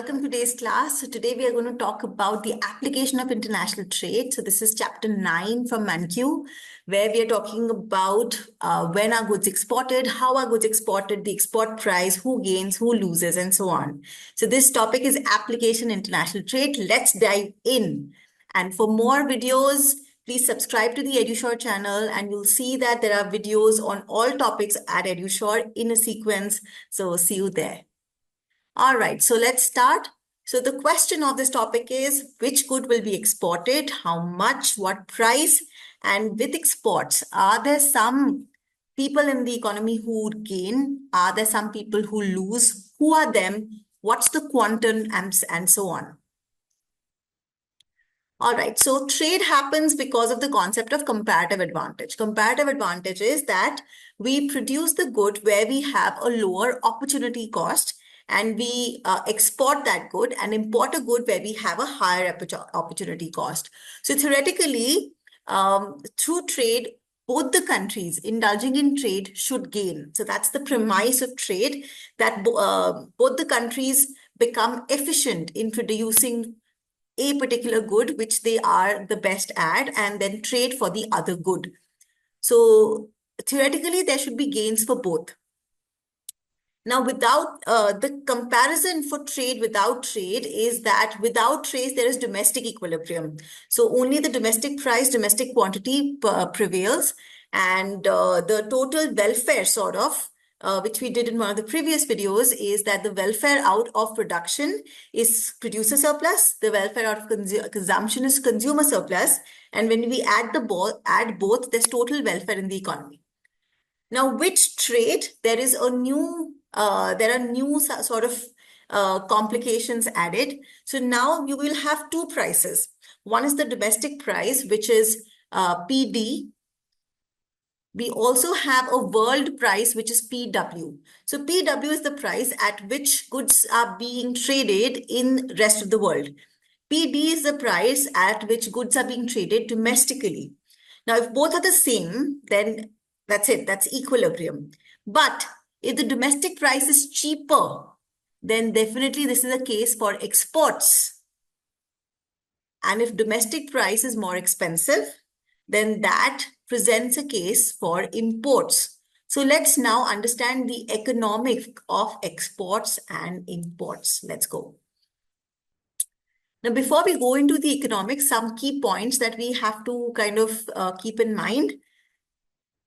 welcome to today's class. So today we are going to talk about the application of international trade. So this is chapter 9 from Mankiw, where we are talking about when are goods exported, how are goods exported, the export price, who gains, who loses, and so on. So this topic is application international trade. Let's dive in. And for more videos, please subscribe to the EduSure channel, and you'll see that there are videos on all topics at EduSure in a sequence. So see you there. All right, so let's start. So the question of this topic is which good will be exported, how much, what price, and with exports, are there some people in the economy who would gain? Are there some people who lose? Who are them? What's the quantum and so on? All right, so trade happens because of the concept of comparative advantage. Comparative advantage is that we produce the good where we have a lower opportunity cost, and we export that good and import a good where we have a higher opportunity cost. So theoretically, through trade, both the countries indulging in trade should gain. So that's the premise of trade, that both the countries become efficient in producing a particular good which they are the best at, and then trade for the other good. So theoretically, there should be gains for both. Now, without the comparison for trade without trade is that without trade, there is domestic equilibrium. So only the domestic price, domestic quantity prevails, and the total welfare sort of, which we did in one of the previous videos, is that the welfare out of production is producer surplus, the welfare out of consumption is consumer surplus, and when we add both, there's total welfare in the economy. Now, which trade, there are new sort of complications added. So now you will have two prices. One is the domestic price, which is PD. We also have a world price, which is PW. So PW is the price at which goods are being traded in rest of the world. PD is the price at which goods are being traded domestically. Now, if both are the same, then that's it. That's equilibrium. But if the domestic price is cheaper, then definitely this is a case for exports. And if domestic price is more expensive, then that presents a case for imports. So let's now understand the economic of exports and imports. Let's go. Now, before we go into the economics, some key points that we have to kind of keep in mind.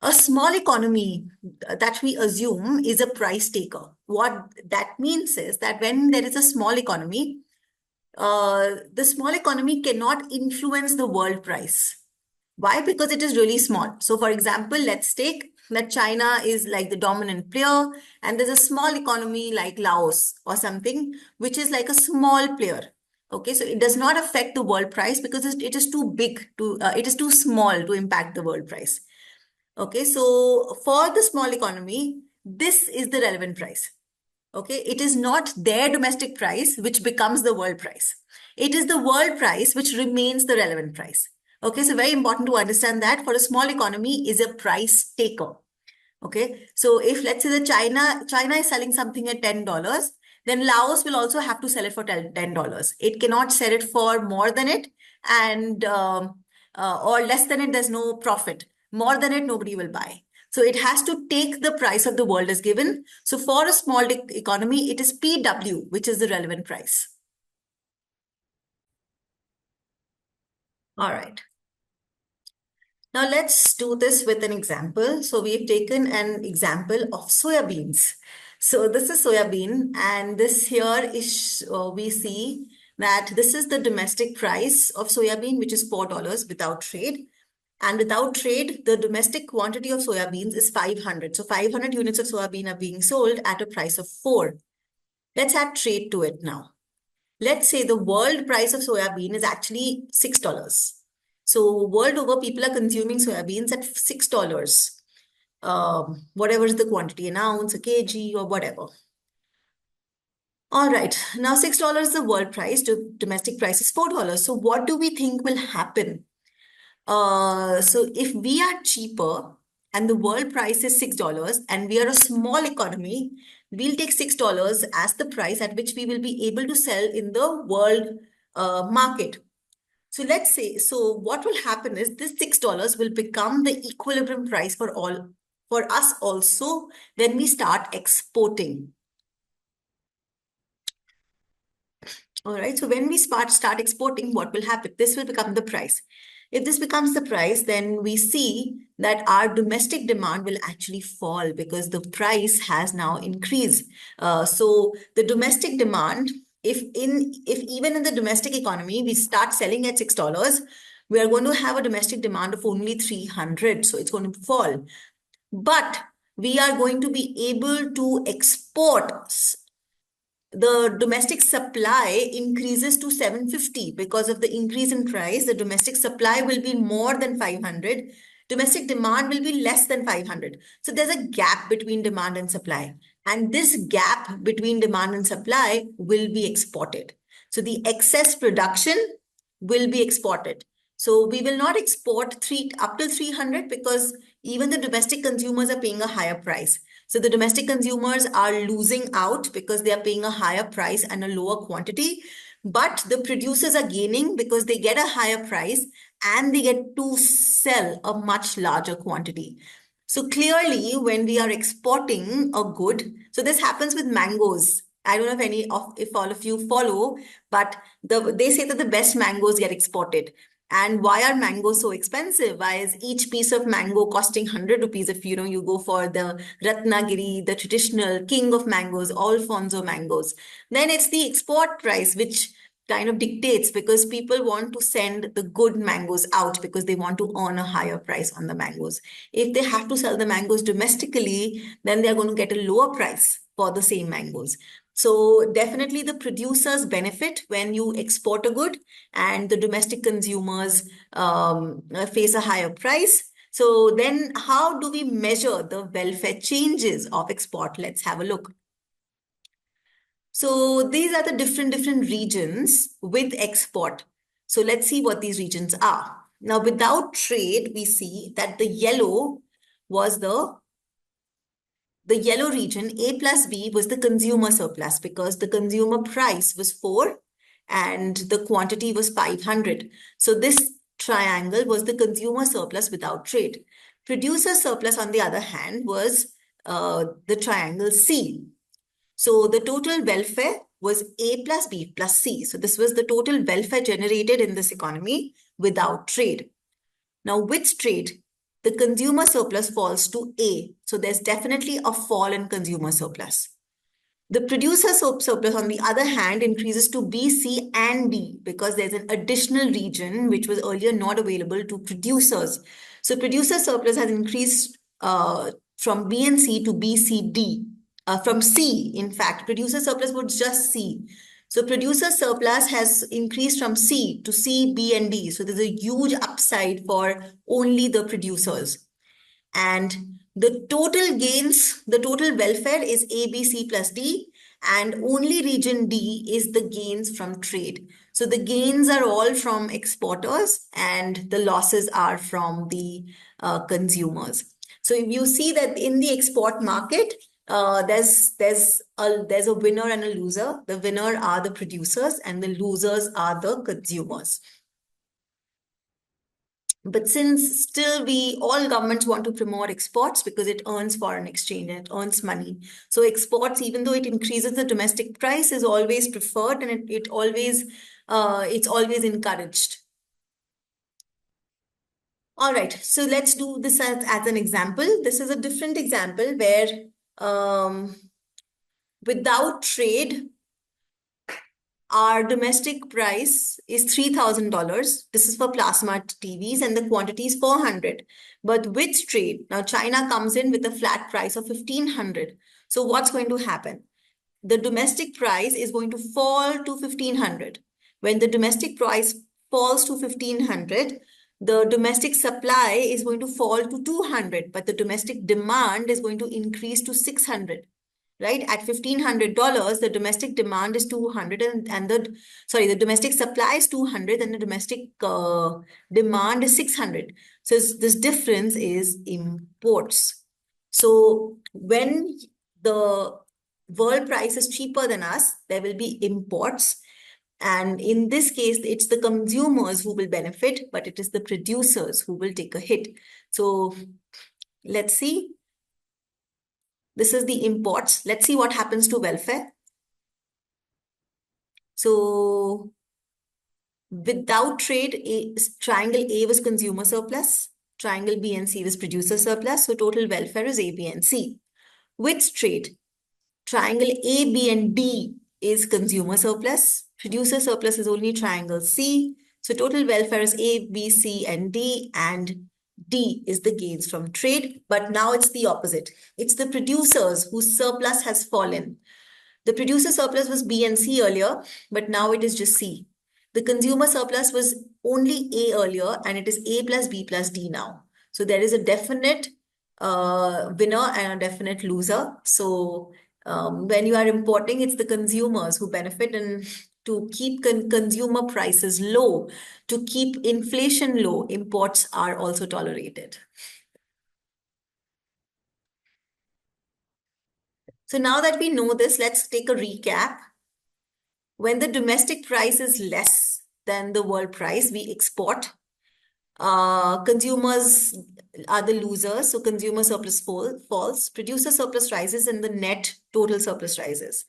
A small economy that we assume is a price taker. What that means is that when there is a small economy, the small economy cannot influence the world price. Why? Because it is really small. So for example, let's take that China is like the dominant player, and there's a small economy like Laos or something, which is like a small player. Okay, so it does not affect the world price because it is too big to, it is too small to impact the world price. Okay, so for the small economy, this is the relevant price. Okay, it is not their domestic price which becomes the world price. It is the world price which remains the relevant price. Okay, so very important to understand that for a small economy is a price taker. Okay, so if let's say that China is selling something at $10, then Laos will also have to sell it for $10. It cannot sell it for more than it, and or less than it, there's no profit. More than it, nobody will buy. So it has to take the price of the world as given. So for a small economy, it is PW, which is the relevant price. All right. Now let's do this with an example. So we've taken an example of soybeans. So this is soybean, and this here is, we see that this is the domestic price of soybean, which is $4 without trade. And without trade, the domestic quantity of soybeans is 500. So 500 units of soybean are being sold at a price of 4. Let's add trade to it now. Let's say the world price of soybean is actually $6. So world over, people are consuming soybeans at $6. Whatever is the quantity, an ounce, a kg, or whatever. All right, now $6 is the world price, domestic price is $4. So what do we think will happen? So if we are cheaper and the world price is $6 and we are a small economy, we'll take $6 as the price at which we will be able to sell in the world market. So let's say, so what will happen is this $6 will become the equilibrium price for us also when we start exporting. All right, so when we start exporting, what will happen? This will become the price. If this becomes the price, then we see that our domestic demand will actually fall because the price has now increased. So the domestic demand, if even in the domestic economy, we start selling at $6, we are going to have a domestic demand of only 300. So it's going to fall. But we are going to be able to export. The domestic supply increases to 750 because of the increase in price. The domestic supply will be more than 500. Domestic demand will be less than 500. So there's a gap between demand and supply. And this gap between demand and supply will be exported. So the excess production will be exported. So we will not export up to 300 because even the domestic consumers are paying a higher price. So the domestic consumers are losing out because they are paying a higher price and a lower quantity. But the producers are gaining because they get a higher price and they get to sell a much larger quantity. So clearly, when we are exporting a good, so this happens with mangoes. I don't know if all of you follow, but they say that the best mangoes get exported. And why are mangoes so expensive? Why is each piece of mango costing 100 rupees if you go for the Ratnagiri, the traditional king of mangoes, Alfonso mangoes? Then it's the export price, which kind of dictates because people want to send the good mangoes out because they want to earn a higher price on the mangoes. If they have to sell the mangoes domestically, then they're going to get a lower price for the same mangoes. So definitely the producers benefit when you export a good and the domestic consumers face a higher price. So then how do we measure the welfare changes of export? Let's have a look. So these are the different regions with export. So let's see what these regions are. Now, without trade, we see that the yellow was the yellow region, A plus B, was the consumer surplus because the consumer price was 4 and the quantity was 500. So this triangle was the consumer surplus without trade. Producer surplus, on the other hand, was the triangle C. So the total welfare was A plus B plus C. So this was the total welfare generated in this economy without trade. Now, with trade, the consumer surplus falls to A. So there's definitely a fall in consumer surplus. The producer surplus, on the other hand, increases to B, C, and D because there's an additional region which was earlier not available to producers. So producer surplus has increased from B and C to B, C, D. From C, in fact, producer surplus was just C. So producer surplus has increased from C to C, B, and D. So there's a huge upside for only the producers. And the total gains, the total welfare is A, B, C plus D, and only region D is the gains from trade. So the gains are all from exporters and the losses are from the consumers. So if you see that in the export market, there's a winner and a loser. The winner are the producers and the losers are the consumers. But since still all governments want to promote exports because it earns foreign exchange and it earns money. So exports, even though it increases the domestic price, is always preferred and it's always encouraged. All right, so let's do this as an example. This is a different example where without trade, our domestic price is $3,000. This is for plasma TVs and the quantity is 400. But with trade, now China comes in with a flat price of 1,500. So what's going to happen? The domestic price is going to fall to 1,500. When the domestic price falls to 1,500, the domestic supply is going to fall to 200, but the domestic demand is going to increase to 600. Right? At $1,500, the domestic demand is 200 and the domestic supply is 200 and the domestic demand is 600. So this difference is imports. So when the world price is cheaper than us, there will be imports. And in this case, it's the consumers who will benefit, but it is the producers who will take a hit. So let's see. This is the imports. Let's see what happens to welfare. So without trade, triangle A was consumer surplus, triangle B and C was producer surplus. So total welfare is A, B, and C. With trade, triangle A, B, and D is consumer surplus. Producer surplus is only triangle C. So total welfare is A, B, C, and D. And D is the gains from trade. But now it's the opposite. It's the producers whose surplus has fallen. The producer surplus was B and C earlier, but now it is just C. The consumer surplus was only A earlier, and it is A plus B plus D now. So there is a definite winner and a definite loser. So when you are importing, it's the consumers who benefit, and to keep consumer prices low, to keep inflation low, imports are also tolerated. So now that we know this, let's take a recap. When the domestic price is less than the world price, we export. Consumers are the losers, so consumer surplus falls, producer surplus rises, and the net total surplus rises.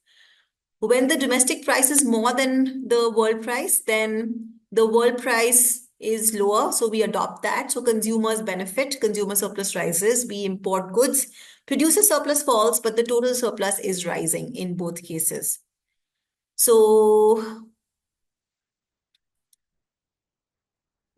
When the domestic price is more than the world price, then the world price is lower, so we adopt that. So consumers benefit, consumer surplus rises, we import goods. Producer surplus falls, but the total surplus is rising in both cases. So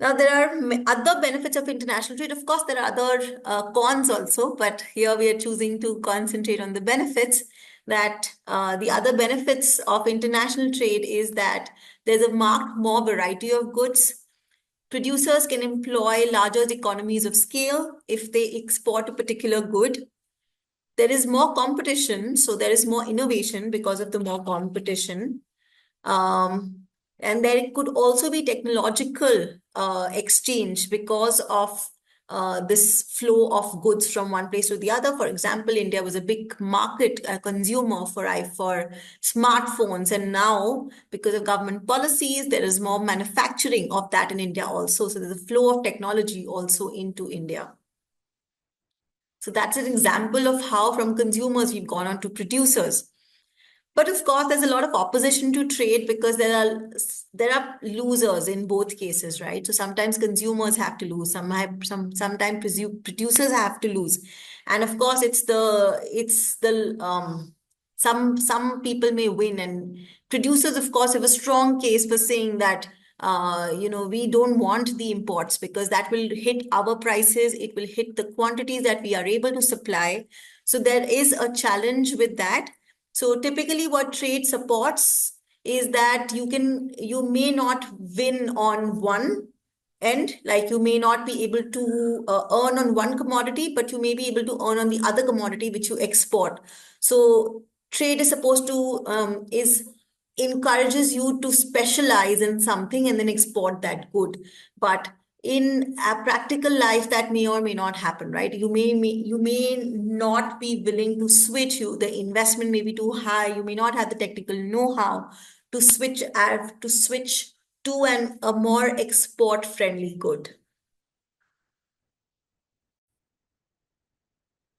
now, there are other benefits of international trade. Of course, there are other cons also, but here we are choosing to concentrate on the benefits. That the other benefits of international trade is that there's a marked more variety of goods. Producers can employ larger economies of scale if they export a particular good. There is more competition, so there is more innovation because of the more competition. And there could also be technological exchange because of this flow of goods from one place to the other. For example, India was a big market consumer for smartphones, and now because of government policies, there is more manufacturing of that in India also. So there's a flow of technology also into India. So that's an example of how from consumers we've gone on to producers. But of course, there's a lot of opposition to trade because there are losers in both cases, right? So sometimes consumers have to lose, sometimes producers have to lose, and of course, some people may win, and producers, of course, have a strong case for saying that we don't want the imports because that will hit our prices, it will hit the quantities that we are able to supply. So there is a challenge with that. So typically what trade supports is that you may not win on one end, like you may not be able to earn on one commodity, but you may be able to earn on the other commodity which you export. So trade is supposed to is encourages you to specialize in something and then export that good. But in a practical life, that may or may not happen, right? You may not be willing to switch. The investment may be too high. You may not have the technical know-how to switch to a more export friendly good.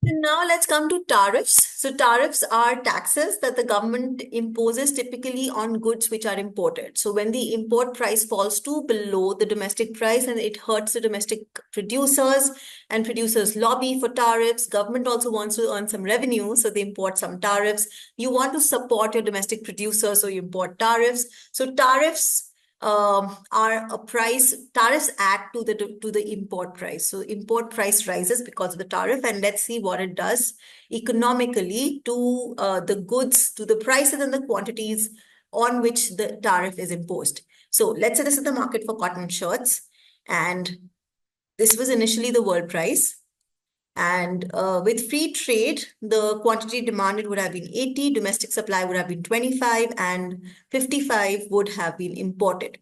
And now let's come to tariffs. So tariffs are taxes that the government imposes typically on goods which are imported. So when the import price falls to below the domestic price and it hurts the domestic producers, and producers lobby for tariffs, government also wants to earn some revenue, so they import some tariffs. You want to support your domestic producers, so you import tariffs. So tariffs are a price. Tariffs add to the import price. So import price rises because of the tariff, and let's see what it does economically to the goods, to the prices and the quantities on which the tariff is imposed. So let's say this is the market for cotton shirts, and this was initially the world price. And with free trade, the quantity demanded would have been 80, domestic supply would have been 25, and 55 would have been imported.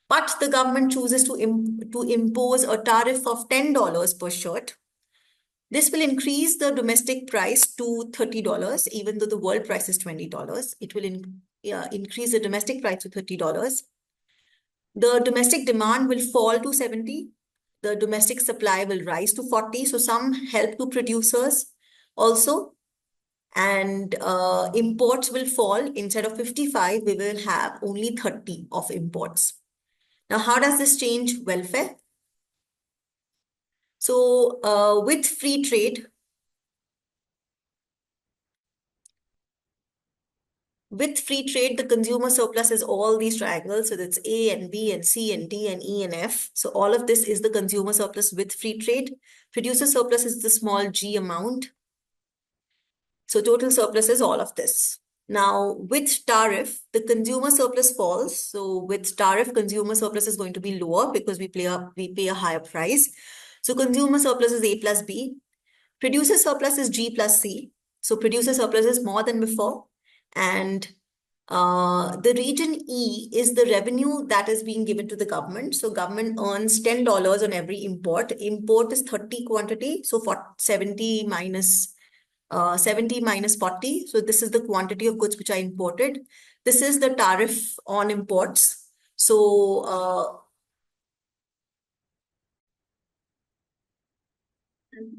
But the government chooses to impose a tariff of $10 per shirt. This will increase the domestic price to $30, even though the world price is $20. It will increase the domestic price to $30. The domestic demand will fall to 70. The domestic supply will rise to 40. So some help to producers also. And imports will fall. Instead of 55, we will have only 30 of imports. Now, how does this change welfare? So with free trade, the consumer surplus is all these triangles. So that's A and B and C and D and E and F. So all of this is the consumer surplus with free trade. Producer surplus is the small g amount. So total surplus is all of this. Now, with tariff, the consumer surplus falls. So with tariff, consumer surplus is going to be lower because we pay a higher price. So consumer surplus is A plus B. Producer surplus is G plus C. So producer surplus is more than before. And the region E is the revenue that is being given to the government. So government earns $10 on every import. Import is 30 quantity. So for 70 minus 40. So this is the quantity of goods which are imported. This is the tariff on imports. So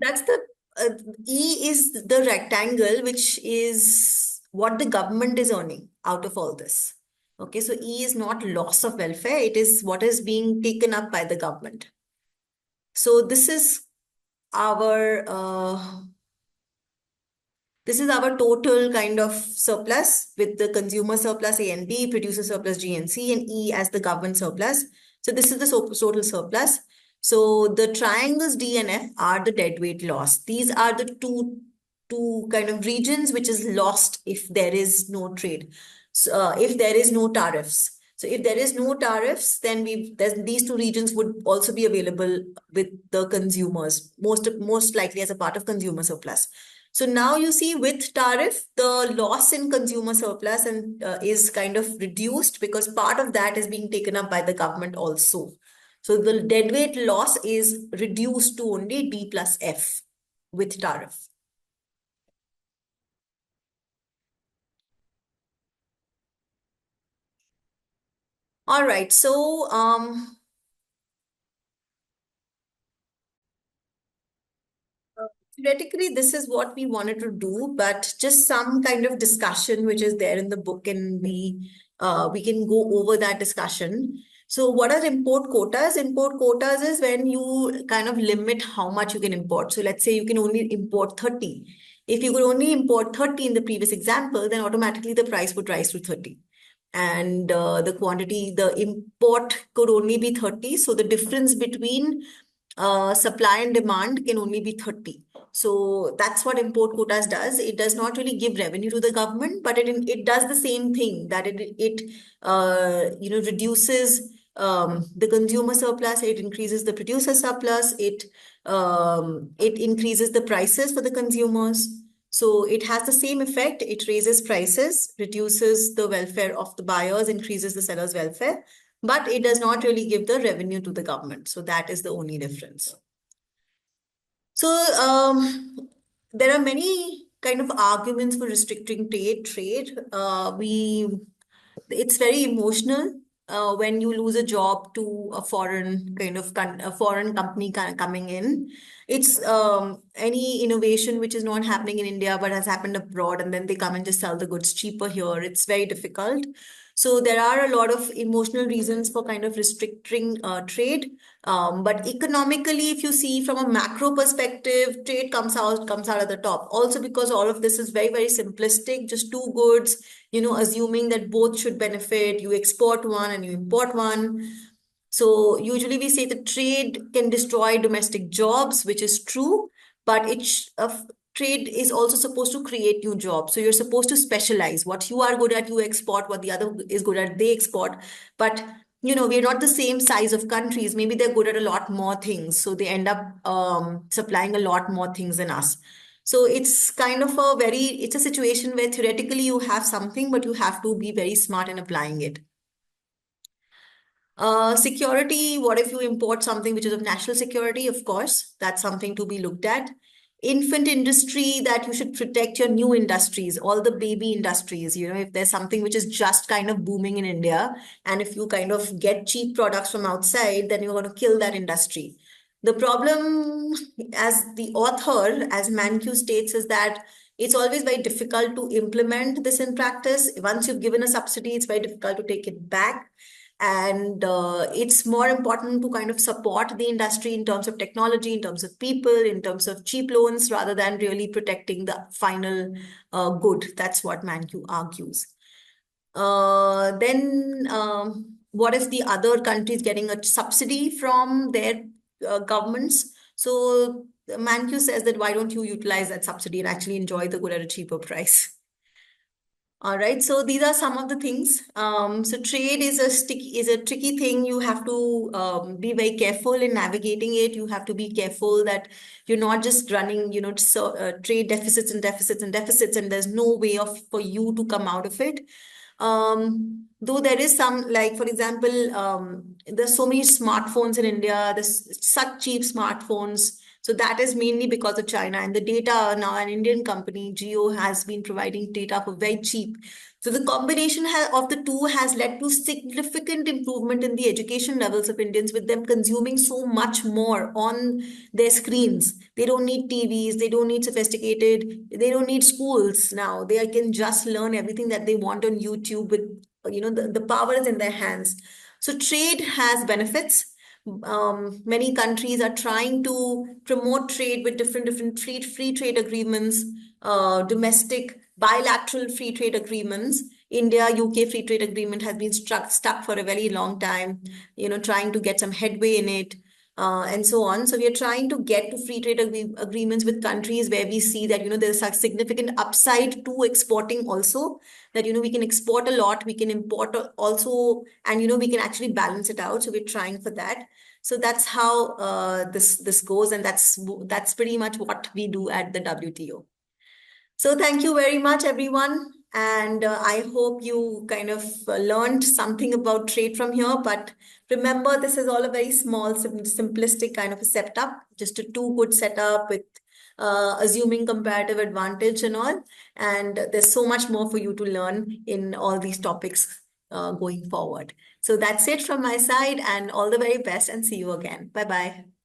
that's the E is the rectangle, which is what the government is earning out of all this. Okay, so E is not loss of welfare. It is what is being taken up by the government. So our this is our total kind of surplus with the consumer surplus A and B, producer surplus G and C, and E as the government surplus. So this is the total surplus. So the triangles D and F are the deadweight loss. These are the two kind of regions which is lost if there is no trade. So if there is no tariffs. So if there is no tariffs, then these two regions would also be available with the consumers, most likely as a part of consumer surplus. So now you see with tariff, the loss in consumer surplus and is kind of reduced because part of that is being taken up by the government also. So the deadweight loss is reduced to only D plus F with tariff. All right. So theoretically, this is what we wanted to do, but just some kind of discussion which is there in the book, and we can go over that discussion. So, what are import quotas? Import quotas is when you kind of limit how much you can import. So, let's say you can only import 30. If you could only import 30 in the previous example, then automatically the price would rise to 30. And the import could only be 30. So, the difference between supply and demand can only be 30. So that's what import quotas does. It does not really give revenue to the government, but it does the same thing that it reduces the consumer surplus, it increases the producer surplus, it increases the prices for the consumers. So it has the same effect. It raises prices, reduces the welfare of the buyers, increases the sellers' welfare, but it does not really give the revenue to the government. So that is the only difference. So there are many kind of arguments for restricting trade. It's very emotional when you lose a job to a a foreign company coming in. It's any innovation which is not happening in India but has happened abroad, and then they come and just sell the goods cheaper here. It's very difficult. So there are a lot of emotional reasons for kind of restricting trade. But economically, if you see from a macro perspective, trade comes out at the top. Also because all of this is very, very simplistic, just two goods, assuming that both should benefit. You export one and you import one. So usually we say the trade can destroy domestic jobs, which is true, but trade is also supposed to create new jobs. So you're supposed to specialize. What you are good at, you export. What the other is good at, they export. But we're not the same size of countries. Maybe they're good at a lot more things. So they end up supplying a lot more things than us. So it's kind of it's a situation where theoretically you have something, but you have to be very smart in applying it. Security, what if you import something which is of national security? Of course, that's something to be looked at. infant industry, that you should protect your new industries, all the baby industries. If there's something which is just kind of booming in India, and if you kind of get cheap products from outside, then you're going to kill that industry. The problem, as the author, as Mankiw states, is that it's always very difficult to implement this in practice. Once you've given a subsidy, it's very difficult to take it back. And it's more important to kind of support the industry in terms of technology, in terms of people, in terms of cheap loans, rather than really protecting the final good. That's what Mankiw argues. Then, what if the other countries getting a subsidy from their governments? So Mankiw says that why don't you utilize that subsidy and actually enjoy the good at a cheaper price? All right, so these are some of the things. So trade is a tricky thing. You have to be very careful in navigating it. You have to be careful that you're not just running, trade deficits and deficits and deficits, and there's no way for you to come out of it. Though there is some, like for example, there's so many smartphones in India. There's such cheap smartphones. So that is mainly because of China, and the data now, an Indian company, Jio, has been providing data for very cheap. So the combination of the two has led to significant improvement in the education levels of Indians, with them consuming so much more on their screens. They don't need TVs, they don't need they don't need schools now. They can just learn everything that they want on YouTube with, the power is in their hands. So trade has benefits. Many countries are trying to promote trade with different free trade agreements, domestic bilateral free trade agreements. India UK free trade agreement has been stuck for a very long time, trying to get some headway in it. And so on. So we are trying to get to free trade agreements with countries where we see that, there's a significant upside to exporting also, that, we can export a lot, we can import also, and, we can actually balance it out. So we're trying for that. So that's how this goes, and that's pretty much what we do at the WTO. So thank you very much, everyone. And I hope you kind of learned something about trade from here. But remember, this is all a very small, simplistic kind of a setup, just a two-good setup with assuming comparative advantage and all. And there's so much more for you to learn in all these topics going forward. So that's it from my side, and all the very best, and see you again. Bye-bye.